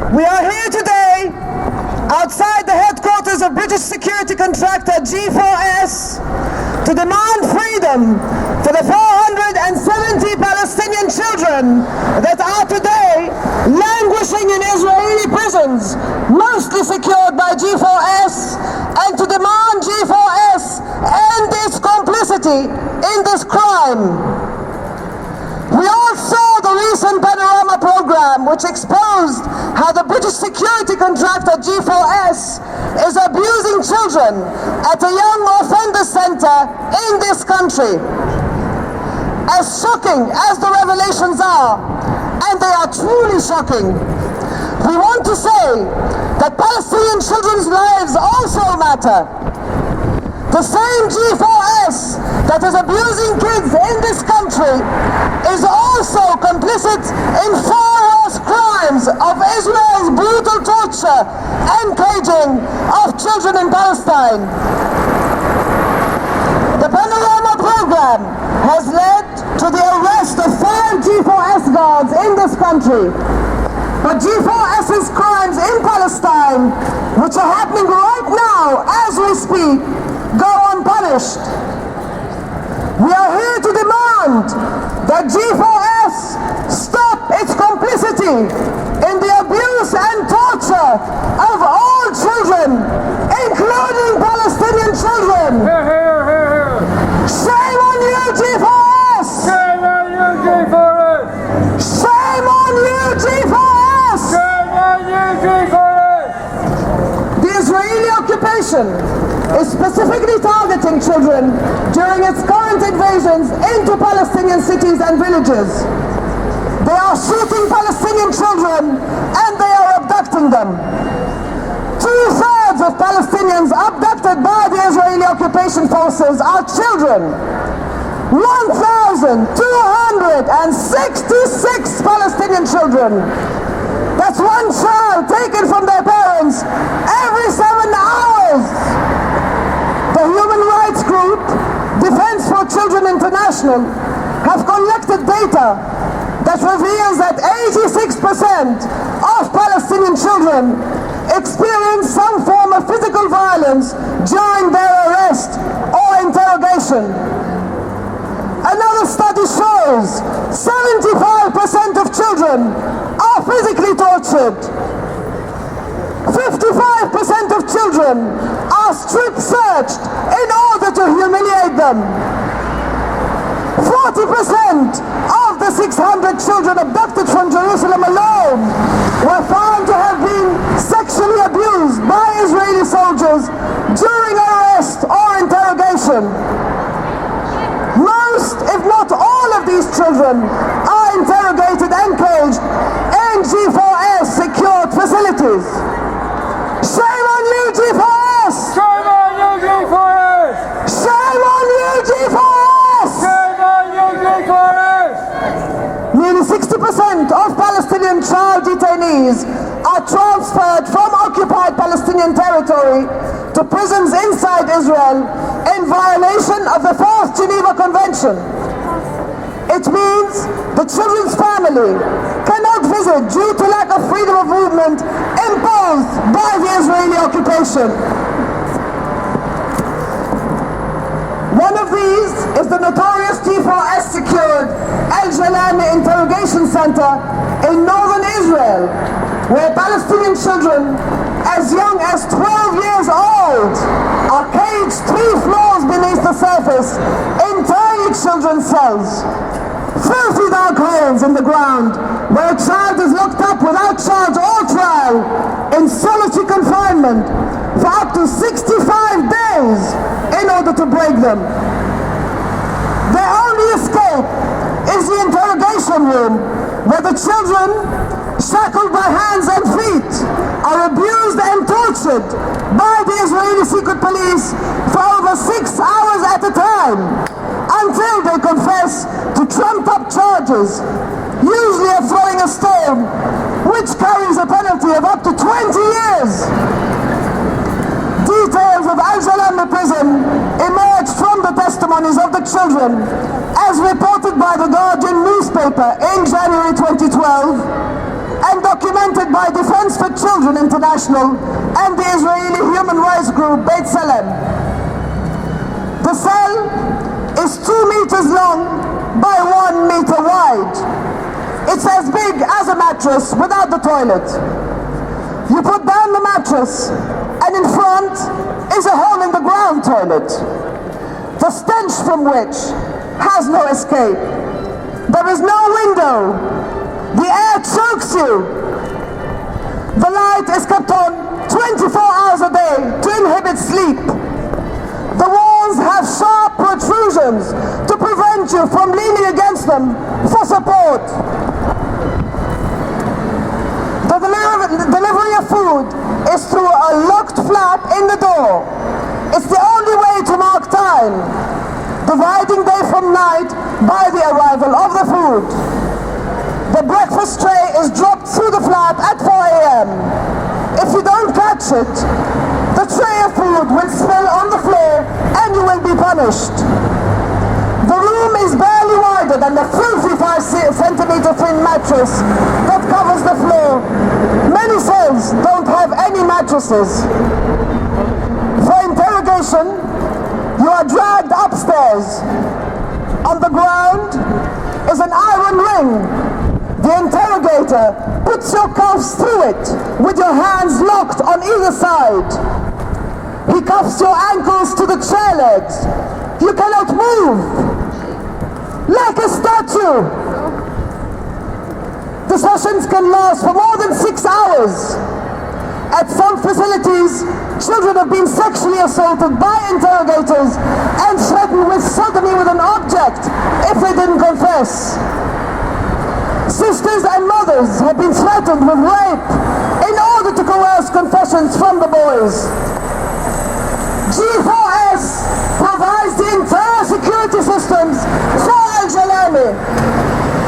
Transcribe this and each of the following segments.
We are here today outside the headquarters of British security contractor G4S to demand freedom for the 470 Palestinian children that are today languishing in Israeli prisons, mostly secured by G4S, and to demand G4S end its complicity in this crime. We all saw the recent Panorama program, which exposed how the British security contractor G4S is abusing children at a young offender center in this country. As shocking as the revelations are, and they are truly shocking, we want to say that Palestinian children's lives also matter. The same G4S that is abusing kids in this country is also complicit in far worse crimes of Israel's brutal torture and caging of children in Palestine. The Panorama program has led to the arrest of 5 G4S guards in this country. But G4S's crimes in Palestine, which are happening right now as we speak, go unpunished. We are here to demand that G4S stop its complicity in the abuse and torture of all children, including Palestinian children. Shame on you, G4S! Shame on you, G4S! Shame on you, G4S! Shame on you, G4S! The Israeli occupation is specifically targeting children during its current invasions into Palestinian cities and villages. They are shooting Palestinian children and they are abducting them. 2/3 of Palestinians abducted by the Israeli occupation forces are children. 1,266 Palestinian children. That's one child taken from their parents every 7 hours. The human rights group Defense for Children International have collected data that reveals that 86% of Palestinian children experience some form of physical violence during their arrest or interrogation. Another study shows 75% of children are physically tortured. 55% of children are strip searched in order to humiliate them. 40% of the 600 children abducted from Jerusalem alone were found to have been sexually abused by Israeli soldiers during arrest or interrogation. Most, if not all of these children are interrogated and caged in G4S secured facilities. Shame on you, G4S! Shame on you, G4S! Shame on you, G4S! Shame on you, G4S! Nearly 60% of Palestinian child detainees are transferred from occupied Palestinian territory to prisons inside Israel in violation of the 4th Geneva Convention. It means the children's family cannot visit due to lack of freedom of movement imposed by the Israeli occupation. One of these is the notorious G4S secured Al Jalani interrogation center in northern Israel, where Palestinian children as young as 12 years old are caged 3 floors beneath the surface in tiny children's cells. Filthy dark holes in the ground where a child is locked up without charge or trial in solitary confinement for up to 65 days in order to break them. Their only escape is the interrogation room, where the children, shackled by hands and feet, are abused and tortured by the Israeli secret police for over 6 hours at a time, until they confess to trumped-up charges, usually of throwing a stone, which carries a penalty of up to 20 years. Details of Al Jalani prison emerged from the testimonies of the children, as reported by the Guardian newspaper in January 2012, and documented by by Defense for Children International and the Israeli human rights group Beit Salem. The cell is 2 meters long by 1 meter wide. It's as big as a mattress without the toilet. You put down the mattress and in front is a hole in the ground toilet, the stench from which has no escape. There is no window. The air chokes you. The light is kept on 24 hours a day to inhibit sleep. The walls have sharp protrusions to prevent you from leaning against them for support. The delivery of food is through a locked flap in the door. It's the only way to mark time, dividing day from night by the arrival of the food. The breakfast tray is dropped through the flap at 4 a.m. If you don't catch it, the tray of food will spill on the floor and you will be punished. The room is barely wider than the filthy 5-centimeter thin mattress that covers the floor. Many cells don't have any mattresses. For interrogation, you are dragged upstairs. On the ground is an iron ring. The interrogator puts your cuffs through it with your hands locked on either side. He cuffs your ankles to the chair legs. You cannot move. Like a statue. The sessions can last for more than 6 hours. At some facilities, children have been sexually assaulted by interrogators and threatened with sodomy with an object if they didn't confess. Sisters and mothers have been threatened with rape in order to coerce confessions from the boys. G4S provides the entire security systems for Al-Jalami.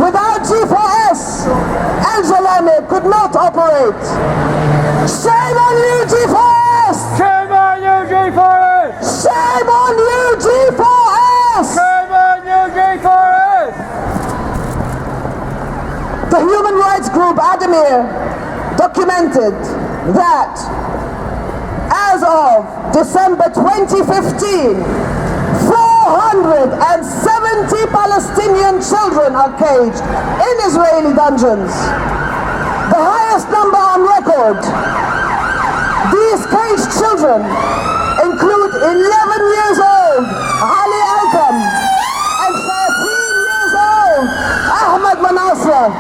Without G4S, Al-Jalami could not operate. Shame on you, G4S! Shame on you, G4S! Shame on you, G4S! Shame on you, G4S! The human rights group Adamir documented that as of December 2015, 470 Palestinian children are caged in Israeli dungeons, the highest number on record. These caged children include 11 years old Ali Alkam and 13 years old Ahmad Manasra.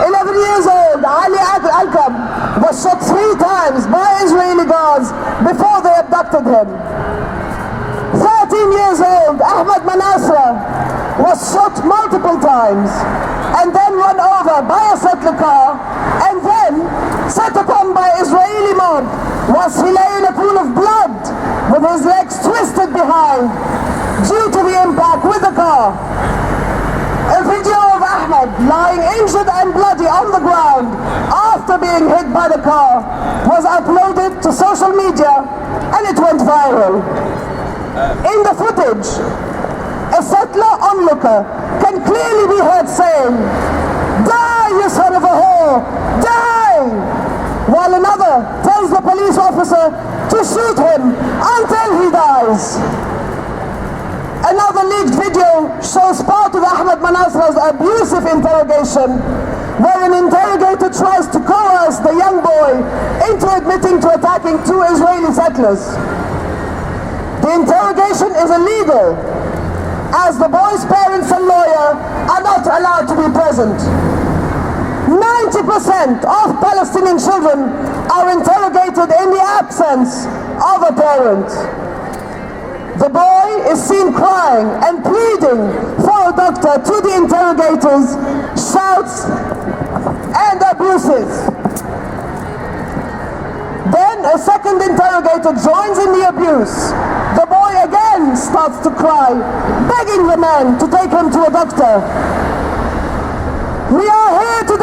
11 years old Ali Alkam was shot 3 times by Israeli guards before they abducted him. 13 years old Ahmad Manasra was shot multiple times and then run over by a settler car and then set upon by Israeli mob whilst he lay in a pool of blood with his legs twisted behind due to the impact with the car. A video of Ahmad lying injured and bloody on the ground after being hit by the car was uploaded to social media and it went viral. In the footage, a settler onlooker can clearly be heard saying, "Die, you son of a whore! Die!" while another tells the police officer to shoot him until he dies. Another leaked video shows part of Ahmad Manasra's abusive interrogation, where an interrogator tries to coerce the young boy into admitting to attacking 2 Israeli settlers. The interrogation is illegal, as the boy's parents and lawyer are not allowed to be present. 90% of Palestinian children are interrogated in the absence of a parent. The boy is seen crying and pleading for a doctor to the interrogators, shouts and abuses. Then a second interrogator joins in the abuse. The boy again starts to cry, begging the man to take him to a doctor. "We are here to